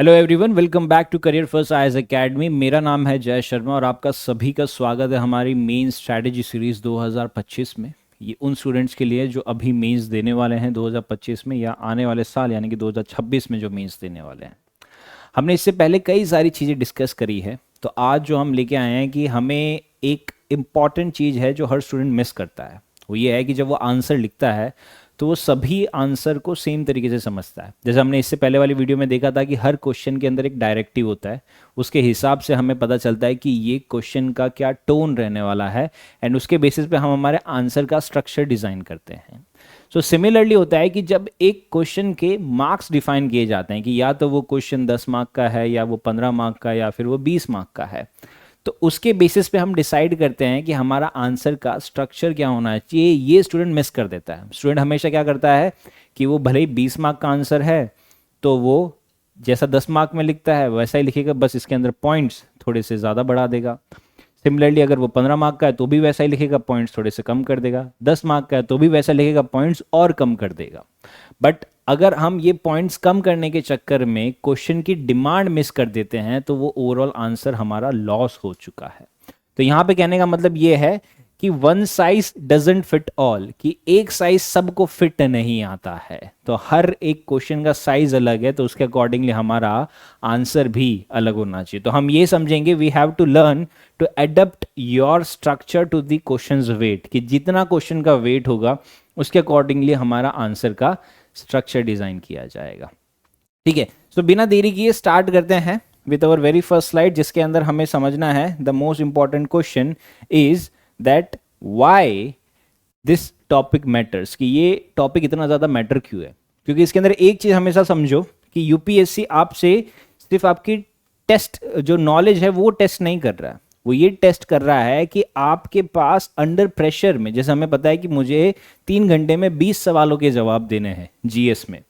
Hello everyone, welcome back to career first IAS academy. मेरा नाम है जय शर्मा और आपका सभी का स्वागत है हमारी मेन स्ट्रैटेजी सीरीज़ 2025 में। ये उन स्टूडेंट्स के लिए जो अभी मेंस देने वाले हैं 2025 में या आने वाले साल यानी कि 2026 में जो मेंस देने वाले हैं। हमने इससे पहले कई सारी चीज़ें डिस्कस करी है, तो आज जो हम लेके आए हैं कि हमें एक इम्पॉर्टेंट चीज़ है जो हर स्टूडेंट मिस करता है। वो ये है कि जब वो आंसर लिखता है तो वो सभी आंसर को सेम तरीके से समझता है। जैसे हमने इससे पहले वाली वीडियो में देखा था कि हर क्वेश्चन के अंदर एक डायरेक्टिव होता है, उसके हिसाब से हमें पता चलता है कि ये क्वेश्चन का क्या टोन रहने वाला है एंड उसके बेसिस पे हम हमारे आंसर का स्ट्रक्चर डिज़ाइन करते हैं। सो सिमिलरली होता है कि जब एक क्वेश्चन के मार्क्स डिफाइन किए जाते हैं कि या तो वो क्वेश्चन 10 मार्क का है या वो 15 मार्क का या फिर वो 20 मार्क का है, तो उसके बेसिस पे हम डिसाइड करते हैं कि हमारा आंसर का स्ट्रक्चर क्या होना चाहिए। ये स्टूडेंट मिस कर देता है। स्टूडेंट हमेशा क्या करता है कि वो भले ही 20 मार्क का आंसर है तो वो जैसा 10 मार्क में लिखता है वैसा ही लिखेगा, बस इसके अंदर पॉइंट्स थोड़े से ज़्यादा बढ़ा देगा। सिमिलरली अगर वो 15 मार्क का है तो भी वैसा ही लिखेगा, पॉइंट्स थोड़े से कम कर देगा। 10 मार्क का है तो भी वैसा लिखेगा, पॉइंट्स और कम कर देगा। बट अगर हम ये पॉइंट्स कम करने के चक्कर में क्वेश्चन की डिमांड मिस कर देते हैं तो वो ओवरऑल आंसर हमारा लॉस हो चुका है। तो यहाँ पे कहने का मतलब ये है कि one size doesn't fit all, कि एक साइज सबको फिट नहीं आता है। तो हर एक क्वेश्चन का साइज अलग है, तो उसके अकॉर्डिंगली हमारा आंसर भी अलग होना चाहिए। तो हम ये समझेंगे we have to learn to adapt your structure to the questions weight, कि जितना क्वेश्चन का वेट होगा उसके अकॉर्डिंगली हमारा आंसर का स्ट्रक्चर डिजाइन किया जाएगा। ठीक है, सो बिना देरी किए स्टार्ट करते हैं with our very first slide, जिसके अंदर हमें समझना है the most important question is that why this topic matters, कि ये टॉपिक इतना ज़्यादा मैटर क्यों है। क्योंकि इसके अंदर एक चीज़ हमेशा समझो कि यूपीएससी आपसे सिर्फ आपकी टेस्ट जो नॉलेज है वो टेस्ट नहीं कर रहा है, वो ये टेस्ट कर रहा है कि आपके पास अंडर प्रेशर में, जैसे हमें पता है कि मुझे 3 घंटे में 20 सवालों के जवाब देने हैं जीएस में।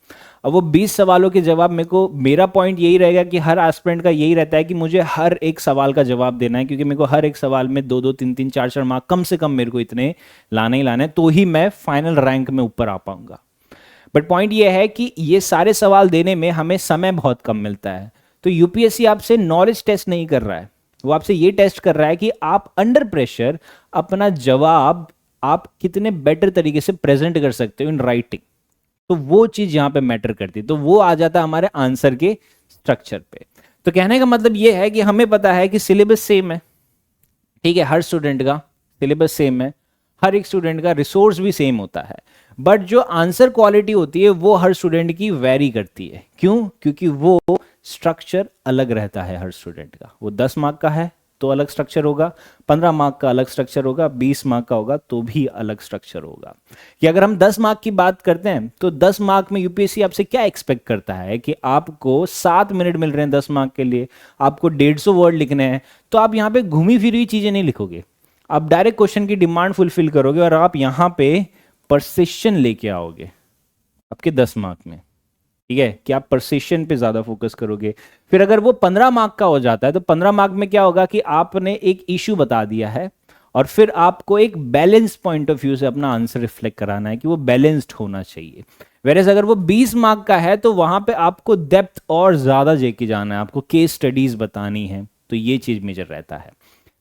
अब वो 20 सवालों के जवाब मेरा पॉइंट यही रहेगा कि हर एस्पिरेंट का यही रहता है कि मुझे हर एक सवाल का जवाब देना है, क्योंकि मेरे को हर एक सवाल में 2-2, 3-3, 4-4 मार्क कम से कम मेरे को इतने लाने ही लाने, तो ही मैं फाइनल रैंक में ऊपर आ पाऊंगा। बट पॉइंट ये है कि ये सारे सवाल देने में हमें समय बहुत कम मिलता है। तो यूपीएससी आपसे नॉलेज टेस्ट नहीं कर रहा है, वो आपसे ये टेस्ट कर रहा है कि आप अंडर प्रेशर अपना जवाब आप कितने बेटर तरीके से प्रेजेंट कर सकते हो इन राइटिंग। तो वो चीज यहां पे मैटर करती है, तो वो आ जाता है हमारे आंसर के स्ट्रक्चर पे। तो कहने का मतलब ये है कि हमें पता है कि सिलेबस सेम है, ठीक है, हर स्टूडेंट का सिलेबस सेम है, हर एक स्टूडेंट का रिसोर्स भी सेम होता है, बट जो आंसर क्वालिटी होती है वो हर स्टूडेंट की वेरी करती है। क्यों? क्योंकि वो स्ट्रक्चर अलग रहता है हर स्टूडेंट का। वो 10 मार्क का है तो अलग स्ट्रक्चर होगा, 15 मार्क का अलग स्ट्रक्चर होगा, 20 मार्क का होगा तो भी अलग स्ट्रक्चर होगा। कि अगर हम 10 मार्क की बात करते हैं तो 10 मार्क में यूपीएससी आपसे क्या एक्सपेक्ट करता है कि आपको 7 मिनट मिल रहे हैं 10 मार्क के लिए, आपको 150 वर्ड लिखने हैं, तो आप यहाँ पे घूमी फिरी हुई चीजें नहीं लिखोगे, आप डायरेक्ट क्वेश्चन की डिमांड फुलफिल करोगे और आप यहाँ पे परसिशन लेके आओगे आपके 10 मार्क में। ठीक है, कि आप परसिशन पे ज्यादा फोकस करोगे। फिर अगर वो 15 मार्क का हो जाता है तो 15 मार्क में क्या होगा कि आपने एक इशू बता दिया है और फिर आपको एक बैलेंस पॉइंट ऑफ व्यू से अपना आंसर रिफ्लेक्ट कराना है कि वो बैलेंस्ड होना चाहिए। वेरेस अगर वो 20 मार्क का है तो वहां पे आपको डेप्थ और ज्यादा लेके जाना है, आपको केस स्टडीज बतानी है, तो ये चीज मेजर रहता है।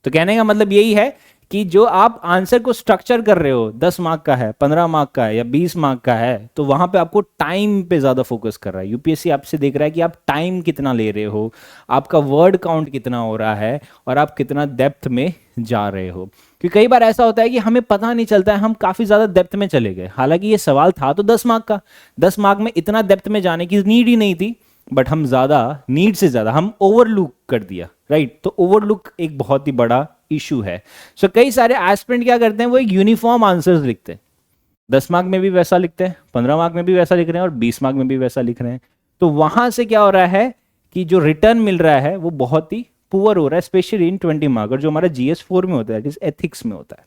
तो कहने का मतलब यही है कि जो आप आंसर को स्ट्रक्चर कर रहे हो, 10 मार्क का है, 15 मार्क का है या 20 मार्क का है, तो वहां पे आपको टाइम पे ज्यादा फोकस कर रहा है। यूपीएससी आपसे देख रहा है कि आप टाइम कितना ले रहे हो, आपका वर्ड काउंट कितना हो रहा है और आप कितना डेप्थ में जा रहे हो। क्योंकि कई बार ऐसा होता है कि हमें पता नहीं चलता है, हम काफी ज्यादा डेप्थ में चले गए, हालांकि ये सवाल था तो 10 मार्क का, 10 मार्क में इतना डेप्थ में जाने की नीड ही नहीं थी, बट हम ज्यादा नीड से ज्यादा हम ओवरलुक कर दिया, राइट। तो ओवरलुक एक बहुत ही बड़ा इशू है। सो कई सारे एस्पिरेंट क्या करते हैं, वो एक यूनिफॉर्म आंसर्स लिखते हैं, 10 मार्क में भी वैसा लिखते हैं, 15 मार्क में भी वैसा लिख रहे हैं और 20 मार्क में भी वैसा लिख रहे हैं। तो वहां से क्या हो रहा है कि जो रिटर्न मिल रहा है वो बहुत ही पुअर हो रहा है, स्पेशली इन 20 मार्क, और जो हमारा GS4 में होता है, इज एथिक्स में होता है,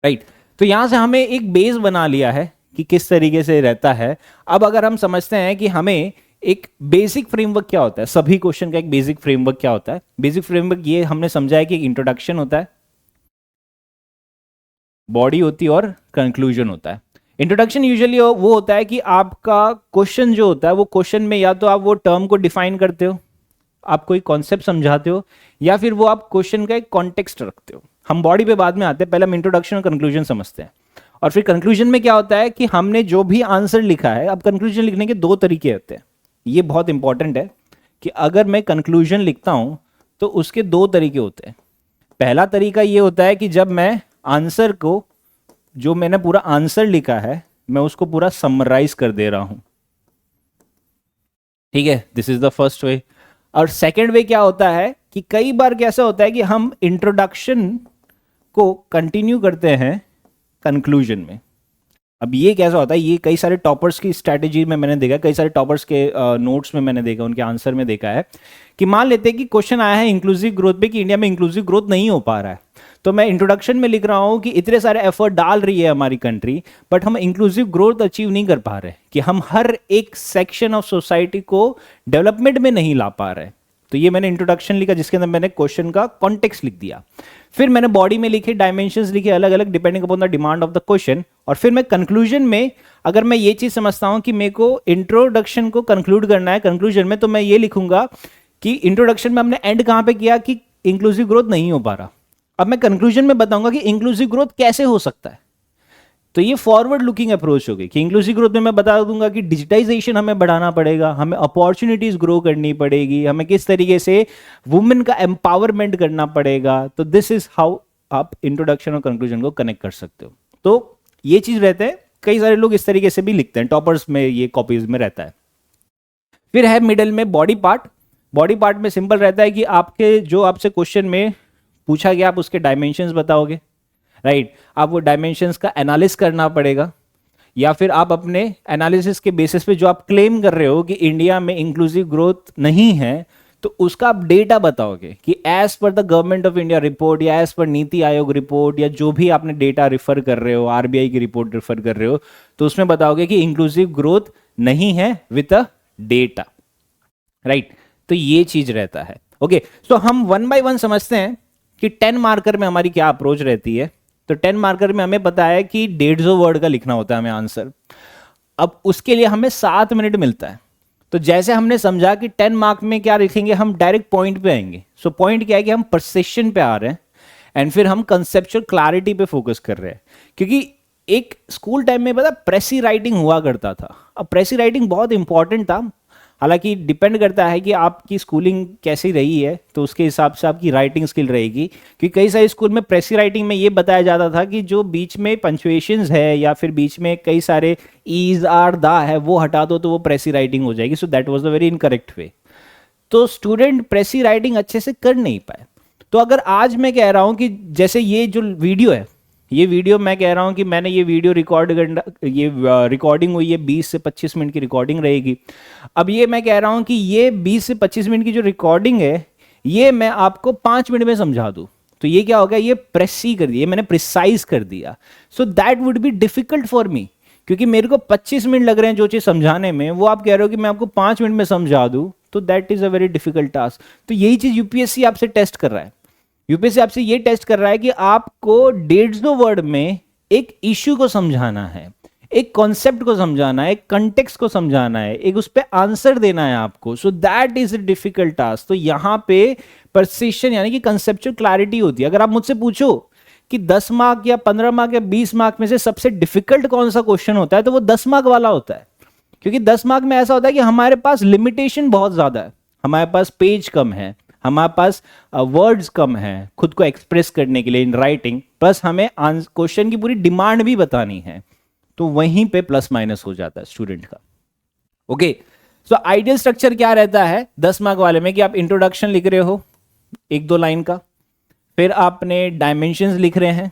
राइट। तो यहां से हमें एक बेस बना लिया है कि किस तरीके से रहता है। अब अगर हम समझते हैं कि हमें एक बेसिक फ्रेमवर्क क्या होता है, सभी क्वेश्चन का एक बेसिक फ्रेमवर्क क्या होता है। बेसिक फ्रेमवर्क ये हमने समझा है कि एक इंट्रोडक्शन होता है, बॉडी होती है और कंक्लूजन होता है। इंट्रोडक्शन यूजुअली वो होता है कि आपका क्वेश्चन जो होता है वो क्वेश्चन में या तो आप वो टर्म को डिफाइन करते हो, आप कोई कॉन्सेप्ट समझाते हो, या फिर वो आप क्वेश्चन का एक कॉन्टेक्स्ट रखते हो। हम बॉडी पे बाद में आते हैं, पहले हम इंट्रोडक्शन और कंक्लूजन समझते हैं। और फिर कंक्लूजन में क्या होता है कि हमने जो भी आंसर लिखा है, अब कंक्लूजन लिखने के दो तरीके होते हैं। ये बहुत इंपॉर्टेंट है कि अगर मैं कंक्लूजन लिखता हूं तो उसके दो तरीके होते हैं। पहला तरीका ये होता है कि जब मैं आंसर को, जो मैंने पूरा आंसर लिखा है, मैं उसको पूरा समराइज कर दे रहा हूं। ठीक है, this is the first way. और सेकेंड वे क्या होता है कि कई बार कैसा होता है कि हम इंट्रोडक्शन को कंटिन्यू करते हैं कंक्लूजन में। अब ये कैसा होता है, ये कई सारे टॉपर्स की स्ट्रैटेजी में मैंने देखा, कई सारे टॉपर्स के नोट्स में मैंने देखा, उनके आंसर में देखा है कि मान लेते हैं कि क्वेश्चन आया है इंक्लूसिव ग्रोथ पे कि इंडिया में इंक्लूसिव ग्रोथ नहीं हो पा रहा है, तो मैं इंट्रोडक्शन में लिख रहा हूं कि इतने सारे एफर्ट डाल रही है हमारी कंट्री, बट हम इंक्लूसिव ग्रोथ अचीव नहीं कर पा रहे, कि हम हर एक सेक्शन ऑफ सोसाइटी को डेवलपमेंट में नहीं ला पा रहे। तो ये मैंने इंट्रोडक्शन लिखा जिसके अंदर मैंने क्वेश्चन का कॉन्टेक्स्ट लिख दिया। फिर मैंने बॉडी में लिखे डायमेंशंस लिखे अलग अलग depending upon the demand of the question. और फिर मैं कंक्लूजन में, अगर मैं ये चीज समझता हूं कि मेरे को इंट्रोडक्शन को कंक्लूड करना है कंक्लूजन में, तो मैं ये लिखूंगा कि इंट्रोडक्शन में हमने एंड कहां पे किया कि इंक्लूसिव ग्रोथ नहीं हो पा रहा। अब मैं कंक्लूजन में बताऊंगा कि इंक्लूसिव ग्रोथ कैसे हो सकता है। तो ये फॉरवर्ड लुकिंग अप्रोच होगी कि इंक्लूसिव ग्रोथ में मैं बता दूंगा कि डिजिटाइजेशन हमें बढ़ाना पड़ेगा, हमें अपॉर्चुनिटीज ग्रो करनी पड़ेगी, हमें किस तरीके से वुमेन का एम्पावरमेंट करना पड़ेगा। तो दिस इज हाउ आप इंट्रोडक्शन और कंक्लूजन को कनेक्ट कर सकते हो। तो ये चीज रहते हैं, कई सारे लोग इस तरीके से भी लिखते हैं, टॉपर्स में ये कॉपीज में रहता है। फिर है मिडल में बॉडी पार्ट। बॉडी पार्ट में सिंपल रहता है कि आपके जो आपसे क्वेश्चन में पूछा गया आप उसके डायमेंशंस बताओगे, राइट। आप वो डायमेंशंस का एनालिसिस करना पड़ेगा, या फिर आप अपने एनालिसिस के बेसिस पे जो आप क्लेम कर रहे हो कि इंडिया में इंक्लूसिव ग्रोथ नहीं है, तो उसका आप डेटा बताओगे कि as per the government of India report या एज पर नीति आयोग रिपोर्ट या जो भी आपने डेटा रिफर कर रहे हो, आरबीआई की रिपोर्ट रिफर कर रहे हो, तो उसमें बताओगे कि इंक्लूसिव ग्रोथ नहीं है विद अ डेटा, राइट। तो ये चीज रहता है। ओके, तो हम वन बाय वन समझते हैं कि 10 मार्कर में हमारी क्या अप्रोच रहती है। तो 10 मार्कर में हमें पता है कि 150 वर्ड का लिखना होता है हमें आंसर। अब उसके लिए हमें 7 मिनट मिलता है। तो जैसे हमने समझा कि 10 मार्क में क्या लिखेंगे, हम डायरेक्ट पॉइंट पे आएंगे। सो पॉइंट क्या है कि हम परसेप्शन पे आ रहे हैं एंड फिर हम कंसेप्चुअल क्लैरिटी पे फोकस कर रहे हैं। क्योंकि एक स्कूल टाइम में पता प्रेसी राइटिंग हुआ करता था। अब प्रेसी राइटिंग बहुत इंपॉर्टेंट था, हालांकि डिपेंड करता है कि आपकी स्कूलिंग कैसी रही है, तो उसके हिसाब से आपकी राइटिंग स्किल रहेगी। क्योंकि कई सारे स्कूल में प्रेसी राइटिंग में ये बताया जाता था कि जो बीच में पंक्चुएशंस है या फिर बीच में कई सारे ईज आर दा है वो हटा दो तो वो प्रेसी राइटिंग हो जाएगी। So that was the very incorrect way. तो स्टूडेंट प्रेसी राइटिंग अच्छे से कर नहीं पाए। तो अगर आज मैं कह रहा हूं कि जैसे ये जो वीडियो है, ये वीडियो मैं कह रहा हूं कि मैंने ये वीडियो रिकॉर्ड करना, ये रिकॉर्डिंग हुई है 20 से 25 मिनट की रिकॉर्डिंग रहेगी। अब ये मैं कह रहा हूं कि ये 20 से 25 मिनट की जो रिकॉर्डिंग है ये मैं आपको 5 मिनट में समझा दूं, तो ये क्या हो गया, ये प्रेसी कर दिया, मैंने प्रिसाइज कर दिया। So that would be difficult for me, क्योंकि मेरे को 25 मिनट लग रहे हैं जो चीज समझाने में, वो आप कह रहे हो कि मैं आपको 5 मिनट में समझा दूं, तो that is a very difficult task. तो यही चीज यूपीएससी आपसे टेस्ट कर रहा है। यूपीएससी आपसे ये टेस्ट कर रहा है कि आपको 150 वर्ड में एक इश्यू को समझाना है, एक कॉन्सेप्ट को समझाना है, एक कंटेक्स्ट को समझाना है, एक उस पर आंसर देना है आपको। So that is a difficult task. तो यहां पे प्रिसिशन यानी कि कंसेप्चुअल क्लैरिटी होती है। अगर आप मुझसे पूछो कि 10 मार्क या 15 मार्क या 20 मार्क में से सबसे डिफिकल्ट कौन सा क्वेश्चन होता है, तो वो 10 मार्क वाला होता है। क्योंकि 10 मार्क में ऐसा होता है कि हमारे पास लिमिटेशन बहुत ज्यादा है, हमारे पास पेज कम है, हमारे पास वर्ड्स कम है खुद को एक्सप्रेस करने के लिए इन राइटिंग, प्लस हमें क्वेश्चन की पूरी डिमांड भी बतानी है। तो वहीं पे प्लस माइनस हो जाता है स्टूडेंट का। ओके, सो आइडियल स्ट्रक्चर क्या रहता है 10 मार्क वाले में कि आप इंट्रोडक्शन लिख रहे हो 1-2 लाइन का, फिर आपने डायमेंशंस लिख रहे हैं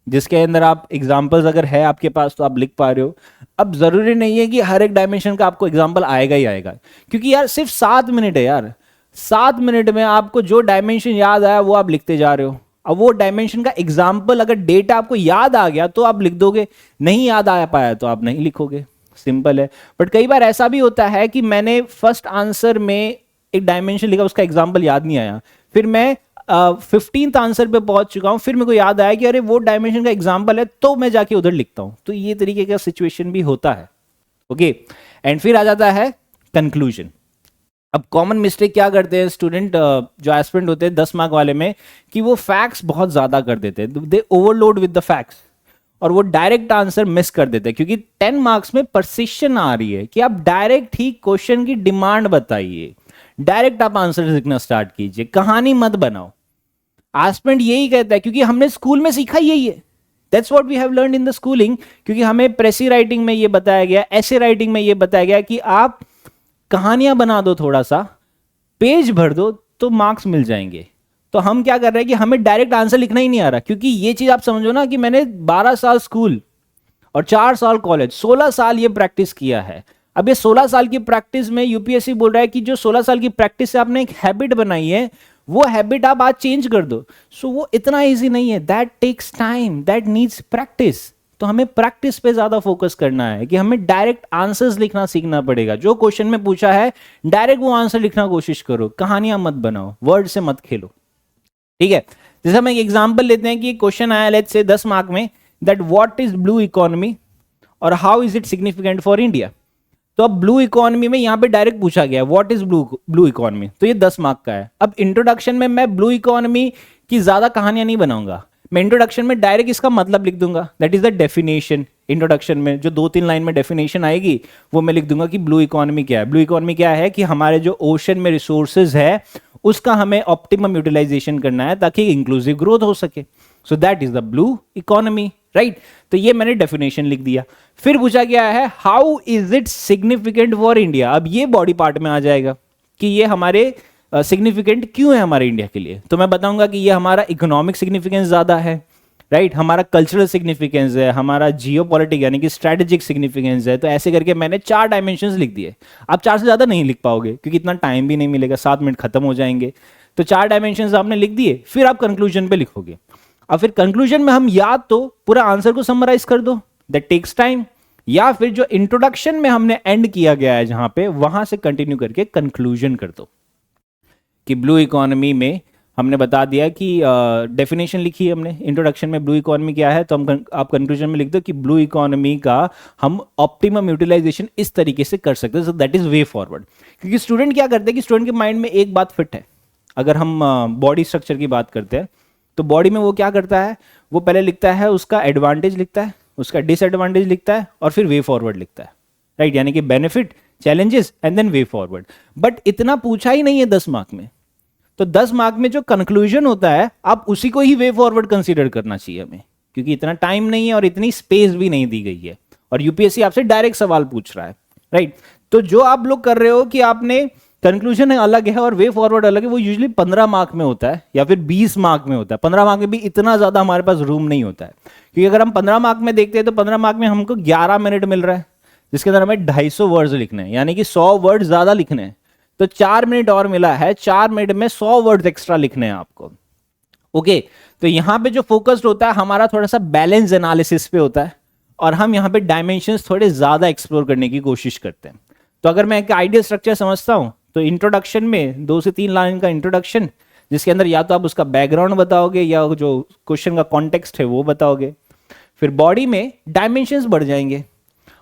जिसके अंदर आप एग्जांपल्स अगर है आपके पास तो आप लिख पा रहे हो। अब जरूरी नहीं है कि हर एक डायमेंशन का आपको एग्जांपल आएगा ही आएगा, क्योंकि यार सिर्फ 7 मिनट है यार। 7 मिनट में आपको जो डायमेंशन याद आया वो आप लिखते जा रहे हो। अब वो डायमेंशन का एग्जाम्पल अगर डेटा आपको याद आ गया तो आप लिख दोगे, नहीं याद आ पाया तो आप नहीं लिखोगे, सिंपल है। बट कई बार ऐसा भी होता है कि मैंने फर्स्ट आंसर में एक डायमेंशन लिखा, उसका एग्जाम्पल याद नहीं आया, फिर मैं 15th आंसर पे पहुंच चुका हूं, फिर मेरे को याद आया कि अरे वो डायमेंशन का एग्जांपल है, तो मैं जाके उधर लिखता हूं। तो ये तरीके का सिचुएशन भी होता है। ओके, एंड फिर आ जाता है कंक्लूजन। अब कॉमन मिस्टेक क्या करते हैं स्टूडेंट, जो एस्पिरेंट होते हैं 10 मार्क वाले में, कि वो फैक्ट्स बहुत ज्यादा कर देते हैं, दे ओवरलोड विद द फैक्ट्स, और वो डायरेक्ट आंसर मिस कर देते हैं। क्योंकि 10 मार्क्स में परसिशन आ रही है कि आप डायरेक्ट ही क्वेश्चन की डिमांड बताइए, डायरेक्ट आप आंसर लिखना स्टार्ट कीजिए, कहानी मत बनाओ। एस्पिरेंट यही कहता है, क्योंकि हमने स्कूल में सीखा यही है, that's what we have learned in the schooling. क्योंकि हमें प्रेसी राइटिंग में ये बताया गया, ऐसे राइटिंग में ये बताया गया कि आप कहानियां बना दो, थोड़ा सा पेज भर दो तो मार्क्स मिल जाएंगे। तो हम क्या कर रहे हैं कि हमें डायरेक्ट आंसर लिखना ही नहीं आ रहा। क्योंकि ये चीज आप समझो ना कि मैंने 12 साल स्कूल और 4 साल कॉलेज, 16 साल ये प्रैक्टिस किया है। अब ये 16 साल की प्रैक्टिस में यूपीएससी बोल रहा है कि जो 16 साल की प्रैक्टिस से आपने एक हैबिट बनाई है, वो हैबिट आप आज चेंज कर दो। सो वो इतना इजी नहीं है, that takes time, that needs practice. तो हमें प्रैक्टिस पे ज्यादा फोकस करना है कि हमें डायरेक्ट आंसर्स लिखना सीखना पड़ेगा। जो क्वेश्चन में पूछा है डायरेक्ट वो आंसर लिखना कोशिश करो, कहानियां मत बनाओ, वर्ड से मत खेलो। ठीक है, जैसे हम एक एग्जांपल लेते हैं कि क्वेश्चन आया लेट्स से 10 मार्क में, that what is blue economy और how is it significant for India. तो अब ब्लू इकोनॉमी में यहां पे डायरेक्ट पूछा गया व्हाट इज ब्लू इकोनॉमी, तो ये 10 मार्क का है। अब इंट्रोडक्शन में मैं ब्लू इकोनॉमी की ज्यादा कहानियां नहीं बनाऊंगा, मैं इंट्रोडक्शन में डायरेक्ट इसका मतलब लिख दूंगा, that is the definition. Introduction में जो 2-3 लाइन में डेफिनेशन आएगी वो मैं लिख दूंगा कि ब्लू इकोनॉमी क्या है। ब्लू इकोनॉमी क्या है कि हमारे जो ओशन में रिसोर्सेज है उसका हमें ऑप्टिमम यूटिलाइजेशन करना है ताकि इंक्लूसिव ग्रोथ हो सके। So that is the blue economy, right. तो ये मैंने डेफिनेशन लिख दिया। फिर पूछा गया है how is it significant for India. अब ये बॉडी पार्ट में आ जाएगा कि ये हमारे सिग्निफिकेंट क्यों है हमारे इंडिया के लिए। तो मैं बताऊंगा कि ये हमारा इकोनॉमिक सिग्निफिकेंस ज्यादा है, राइट, हमारा कल्चरल सिग्निफिकेंस है, हमारा जियोपॉलिटिक यानी कि स्ट्रेटेजिक सिग्निफिकेंस है। तो ऐसे करके मैंने 4 डायमेंशंस लिख दिए। आप 4 से ज्यादा नहीं लिख पाओगे क्योंकि इतना टाइम भी नहीं मिलेगा, 7 मिनट खत्म हो जाएंगे। तो 4 डायमेंशंस आपने लिख दिए, फिर आप कंक्लूजन पे लिखोगे। अब फिर कंक्लूजन में हम या तो पूरा आंसर को समराइज कर दो, दैट टेक्स टाइम, या फिर जो इंट्रोडक्शन में हमने एंड किया गया है जहां पे, वहां से कंटिन्यू करके कंक्लूजन कर दो। कि ब्लू इकोनॉमी में हमने बता दिया कि डेफिनेशन लिखी है हमने इंट्रोडक्शन में, ब्लू इकोनॉमी क्या है, तो आप कंक्लूजन में लिख दो कि ब्लू इकोनॉमी का हम ऑप्टिमम यूटिलाइजेशन इस तरीके से कर सकते हैं, so that is way forward. क्योंकि स्टूडेंट क्या करते हैं कि स्टूडेंट के माइंड में एक बात फिट है। अगर हम बॉडी स्ट्रक्चर की बात करते हैं तो बॉडी में वो क्या करता है, वो पहले लिखता है उसका एडवांटेज लिखता है, उसका डिसएडवांटेज लिखता है और फिर वे फॉरवर्ड लिखता है, राइट, यानी कि benefit, challenges and then way forward. But इतना पूछा ही नहीं है 10 मार्क में। तो 10 मार्क में जो कंक्लूजन होता है आप उसी को ही वे फॉरवर्ड कंसीडर करना चाहिए हमें, क्योंकि इतना टाइम नहीं है और इतनी स्पेस भी नहीं दी गई है और यूपीएससी आपसे डायरेक्ट सवाल पूछ रहा है, राइट। तो जो आप लोग कर रहे हो कि आपने कंक्लूजन अलग है और वे फॉरवर्ड अलग है, वो यूजुअली 15 मार्क में होता है या फिर 20 मार्क में होता है। 15 मार्क में भी इतना ज्यादा हमारे पास रूम नहीं होता है, क्योंकि अगर हम 15 मार्क में देखते हैं तो 15 मार्क में हमको 11 मिनट मिल रहा है जिसके अंदर हमें 250 वर्ड्स लिखने हैं, यानी कि 100 वर्ड ज्यादा लिखने हैं। तो 4 मिनट और मिला है, 4 मिनट में 100 वर्ड्स एक्स्ट्रा लिखने हैं आपको। ओके, तो यहां पे जो फोकस्ड होता है हमारा थोड़ा सा बैलेंस एनालिसिस पे होता है और हम यहां पे डायमेंशंस थोड़े ज्यादा एक्सप्लोर करने की कोशिश करते हैं। तो अगर मैं एक आइडियल स्ट्रक्चर समझता हूं तो इंट्रोडक्शन में 2 से 3 लाइन का इंट्रोडक्शन, जिसके अंदर या तो आप उसका बैकग्राउंड बताओगे या जो क्वेश्चन का कॉन्टेक्स्ट है वो बताओगे। फिर बॉडी में डायमेंशंस बढ़ जाएंगे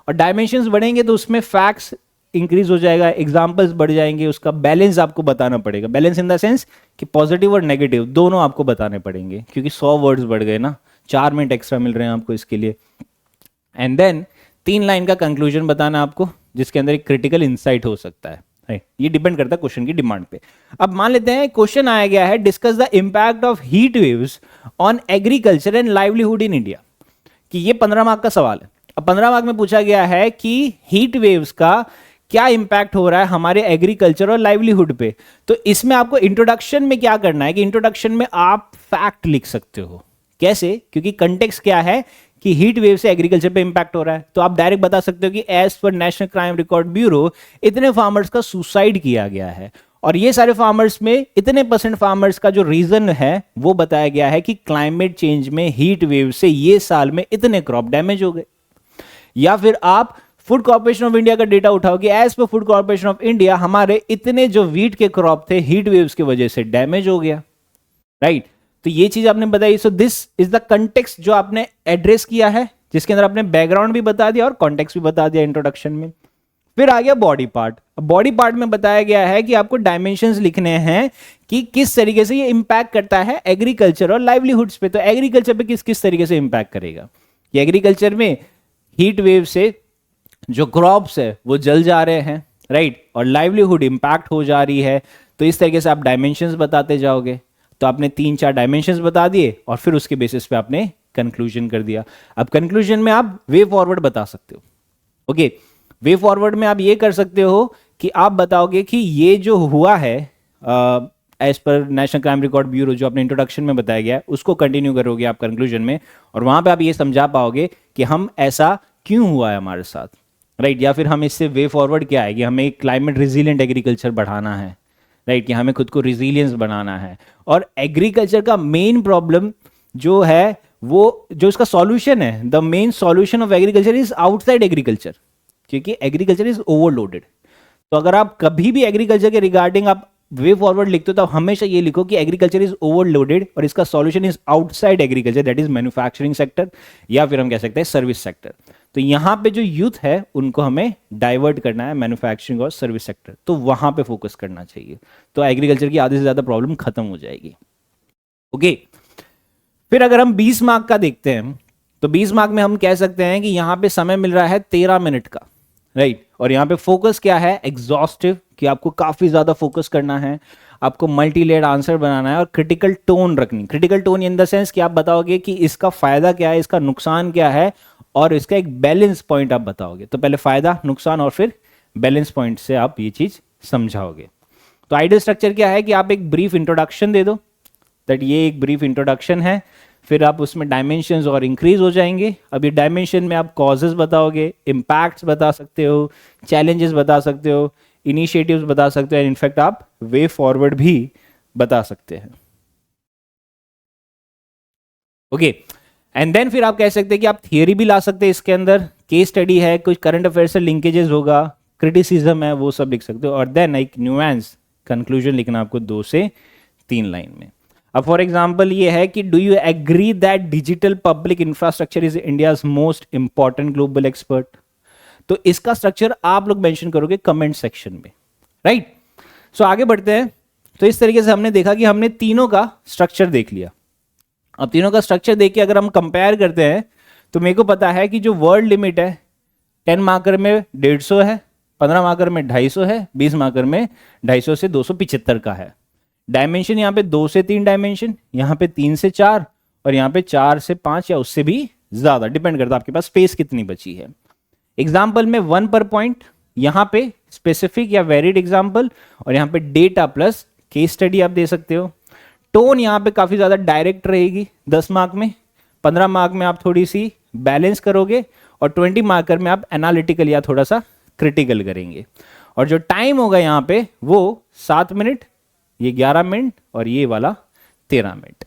और डायमेंशंस बढ़ेंगे तो उसमें फैक्ट्स इंक्रीज हो जाएगा, एग्जाम्पल्स बढ़ जाएंगे, उसका बैलेंस आपको बताना पड़ेगा। बैलेंस इन द सेंस कि पॉजिटिव और नेगेटिव दोनों आपको बताने पड़ेंगे, क्योंकि 100 वर्ड्स बढ़ गए ना, 4 मिनट एक्स्ट्रा मिल रहे हैं आपको इसके लिए। एंड देन 3 लाइन का कंक्लूजन बताना आपको, जिसके अंदर एक क्रिटिकल इंसाइट हो सकता है, राइट। ये डिपेंड करता है क्वेश्चन की डिमांड पे। अब मान लेते हैं क्वेश्चन आया गया है discuss the impact of heat waves on agriculture and livelihood in India, कि ये 15 मार्क का सवाल है। अब 15 मार्क में पूछा गया है कि हीट वेव्स का क्या इंपैक्ट हो रहा है हमारे एग्रीकल्चर और लाइवलीहुड पे। तो इसमें आपको इंट्रोडक्शन में क्या करना है कि इंट्रोडक्शन में आप फैक्ट लिख सकते हो। कैसे? क्योंकि कंटेक्स्ट क्या है कि हीट वेव से एग्रीकल्चर पे इंपैक्ट हो रहा है, तो आप डायरेक्ट बता सकते हो कि as per national crime record bureau इतने फार्मर्स का सुसाइड किया गया है और ये सारे फार्मर्स में इतने % फार्मर्स का जो रीजन है वो बताया गया है कि क्लाइमेट चेंज में हीट वेव से ये साल में इतने क्रॉप डैमेज हो गए। या फिर आप फूड कॉर्पोरेशन ऑफ इंडिया का डेटा उठाओ कि एज पर फूड कॉर्पोरेशन ऑफ इंडिया हमारे इतने जो वीट के क्रॉप थे हीट वेव्स की वजह से डैमेज हो गया। राइट तो ये चीज आपने बताई, so this is the context जो आपने एड्रेस किया है, जिसके अंदर आपने बैकग्राउंड भी बता दिया और कॉन्टेक्स्ट भी बता दिया इंट्रोडक्शन में। फिर आ गया बॉडी पार्ट। बॉडी पार्ट में बताया गया है कि आपको डायमेंशंस लिखने हैं कि किस तरीके से ये इंपैक्ट करता है एग्रीकल्चर और लाइवलीहुड्स पे। तो एग्रीकल्चर पे किस किस तरीके से इंपैक्ट करेगा, कि एग्रीकल्चर में हीट वेव से जो क्रॉप्स है वो जल जा रहे हैं, राइट, और लाइवलीहुड इंपैक्ट हो जा रही है। तो इस तरीके से आप डायमेंशंस बताते जाओगे। तो आपने 3-4 डायमेंशंस बता दिए और फिर उसके बेसिस पे आपने कंक्लूजन कर दिया। अब कंक्लूजन में आप वे फॉरवर्ड बता सकते हो। ओके, वे फॉरवर्ड में आप ये कर सकते हो कि आप बताओगे कि ये जो हुआ है as per national crime record bureau, जो अपने इंट्रोडक्शन में बताया गया है, उसको कंटिन्यू करोगे आप कंक्लूजन में, और वहां पे आप ये समझा पाओगे कि हम ऐसा क्यों हुआ है हमारे साथ, राइट। या फिर हम इससे वे फॉरवर्ड क्या है कि हमें एक क्लाइमेट रिजिलियंट एग्रीकल्चर बढ़ाना है, राइट, कि हमें खुद को रिजिलियंस बनाना है। और एग्रीकल्चर का मेन प्रॉब्लम जो है, वो जो इसका सॉल्यूशन है, the main solution of agriculture is outside agriculture, क्योंकि एग्रीकल्चर इज ओवरलोडेड। तो अगर आप कभी भी एग्रीकल्चर के रिगार्डिंग आप वे फॉरवर्ड लिखते हो तो हमेशा ये लिखो कि एग्रीकल्चर इज ओवरलोडेड और इसका solution is outside agriculture, that is manufacturing sector, या फिर हम कह सकते हैं सर्विस सेक्टर। तो यहां पे जो यूथ है उनको हमें डाइवर्ट करना है मैन्युफैक्चरिंग और सर्विस सेक्टर, तो वहां पे फोकस करना चाहिए। तो एग्रीकल्चर की आधे से ज्यादा प्रॉब्लम खत्म हो जाएगी। ओके, फिर अगर हम 20 मार्क का देखते हैं तो 20 मार्क में हम कह सकते हैं कि यहां पे समय मिल रहा है 13 मिनट का, राइट। और यहां पे फोकस क्या है, एग्जॉस्टिव, कि आपको काफी ज्यादा फोकस करना है, आपको मल्टी लेयर्ड आंसर बनाना है और क्रिटिकल टोन रखनी। Critical tone in the sense कि आप बताओगे कि इसका फायदा क्या है, इसका नुकसान क्या है, और इसका एक बैलेंस पॉइंट आप बताओगे। तो पहले फायदा, नुकसान और फिर बैलेंस पॉइंट से आप ये चीज समझाओगे। तो आइडियल स्ट्रक्चर क्या है कि आप एक ब्रीफ इंट्रोडक्शन दे दो, दैट ये एक ब्रीफ इंट्रोडक्शन है, फिर आप उसमें डायमेंशंस और इंक्रीज हो जाएंगे। अब ये डायमेंशन में आप कॉजेज बताओगे, इम्पैक्ट्स बता सकते हो, चैलेंजेस बता सकते हो, इनिशिएटिव्स बता सकते हो, इनफैक्ट आप वे फॉरवर्ड भी बता सकते हैं। ओके, एंड देन फिर आप कह सकते हैं कि आप थियरी भी ला सकते हैं इसके अंदर, केस स्टडी है, कुछ करंट अफेयर से लिंकेजेस होगा, क्रिटिसिज्म है, वो सब लिख सकते हो। और देन एक न्यूएंस कंक्लूजन लिखना आपको 2 से 3 लाइन में। अब फॉर एग्जाम्पल ये है कि do you agree that digital public infrastructure is India's most important global expert. तो इसका स्ट्रक्चर आप लोग मेंशन करोगे कमेंट सेक्शन में, राइट। सो आगे बढ़ते हैं। तो इस तरीके से हमने देखा कि हमने तीनों का स्ट्रक्चर देख लिया। अब तीनों का स्ट्रक्चर देख के अगर हम कंपेयर करते हैं तो मेरे को पता है कि जो वर्ड लिमिट है 10 मार्कर में 150 है, 15 मार्कर में 250 है, 20 मार्कर में 250 से 275 का है। डायमेंशन यहाँ पे 2 से 3 डायमेंशन, यहाँ पे 3 से 4, और यहाँ पे 4 से 5 या उससे भी ज्यादा, डिपेंड करता है आपके पास स्पेस कितनी बची है। एग्जाम्पल में 1 पर पॉइंट, यहाँ पे स्पेसिफिक या वेरिड एग्जाम्पल, और यहाँ पे डेटा प्लस केस स्टडी आप दे सकते हो। टोन यहाँ पे काफी ज्यादा डायरेक्ट रहेगी 10 मार्क में, 15 मार्क में आप थोड़ी सी बैलेंस करोगे, और 20 मार्कर में आप एनालिटिकल या थोड़ा सा क्रिटिकल करेंगे। और जो टाइम होगा यहाँ पे वो 7 मिनट, ये 11 मिनट, और ये वाला 13 मिनट,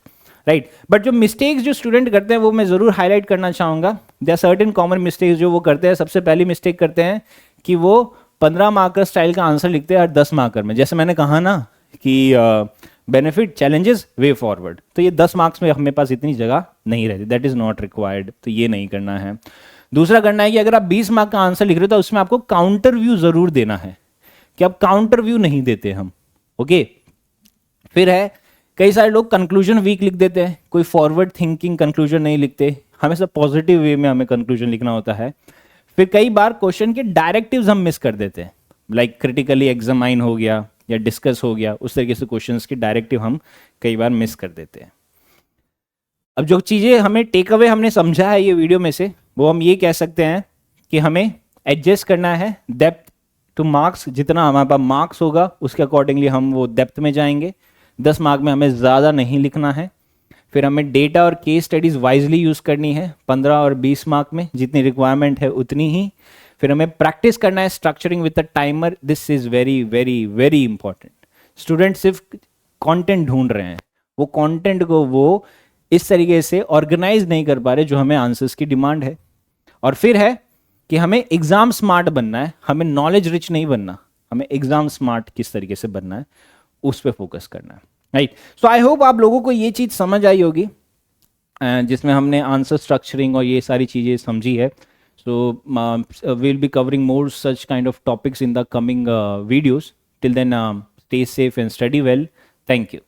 राइट। बट जो मिस्टेक्स जो स्टूडेंट करते हैं वो मैं जरूर हाईलाइट करना चाहूंगा। देयर सर्टेन कॉमन मिस्टेक्स जो वो करते हैं। सबसे पहली मिस्टेक करते हैं कि वो 15 मार्कर स्टाइल का आंसर लिखते हैं और 10 मार्कर में, जैसे मैंने कहा ना कि बेनिफिट, चैलेंजेस, वे फॉरवर्ड, तो ये 10 मार्क्स में हमें पास इतनी जगह नहीं रहती, दैट इज नॉट रिक्वायर्ड, तो ये नहीं करना है। दूसरा करना है कि अगर आप 20 मार्क का आंसर लिख रहे हो तो उसमें आपको काउंटर व्यू जरूर देना है, कि अब काउंटर व्यू नहीं देते हम। ओके, फिर है कई सारे लोग कंक्लूजन वीक लिख देते हैं, कोई फॉरवर्ड थिंकिंग कंक्लूजन नहीं लिखते, हमेशा पॉजिटिव वे में हमें कंक्लूजन लिखना होता है। फिर कई बार क्वेश्चन के डायरेक्टिव्स हम मिस कर देते हैं, लाइक क्रिटिकली एग्जामाइन हो गया या डिस्कस हो गया, उस तरीके से क्वेश्चंस के डायरेक्टिव हम कई बार मिस कर देते हैं। अब जो चीज़ें हमें टेक अवे हमने समझा है ये वीडियो में से, वो हम ये कह सकते हैं कि हमें एडजस्ट करना है डेप्थ टू मार्क्स, जितना हमारे पास मार्क्स होगा उसके अकॉर्डिंगली हम वो डेप्थ में जाएंगे। 10 मार्क में हमें ज़्यादा नहीं लिखना है। फिर हमें डेटा और केस स्टडीज़ वाइजली यूज़ करनी है, 15 और 20 मार्क में जितनी रिक्वायरमेंट है उतनी ही। फिर हमें प्रैक्टिस करना है structuring with a timer, this is very very very important. Student सिर्फ कंटेंट ढूंढ रहे हैं, वो कंटेंट को वो इस तरीके से ऑर्गेनाइज नहीं कर पा रहे जो हमें आंसर्स की डिमांड है। और फिर है कि हमें एग्जाम स्मार्ट बनना है, हमें नॉलेज रिच नहीं बनना, हमें एग्जाम स्मार्ट किस तरीके से बनना है उस पर फोकस करना है। राइट। सो आई होप आप लोगों को ये चीज़ समझ आई होगी, जिसमें हमने आंसर स्ट्रक्चरिंग और ये सारी चीज़ें समझी है. सो we'll be covering more such kind of topics in the coming videos. Till then, stay safe and study well. Thank you.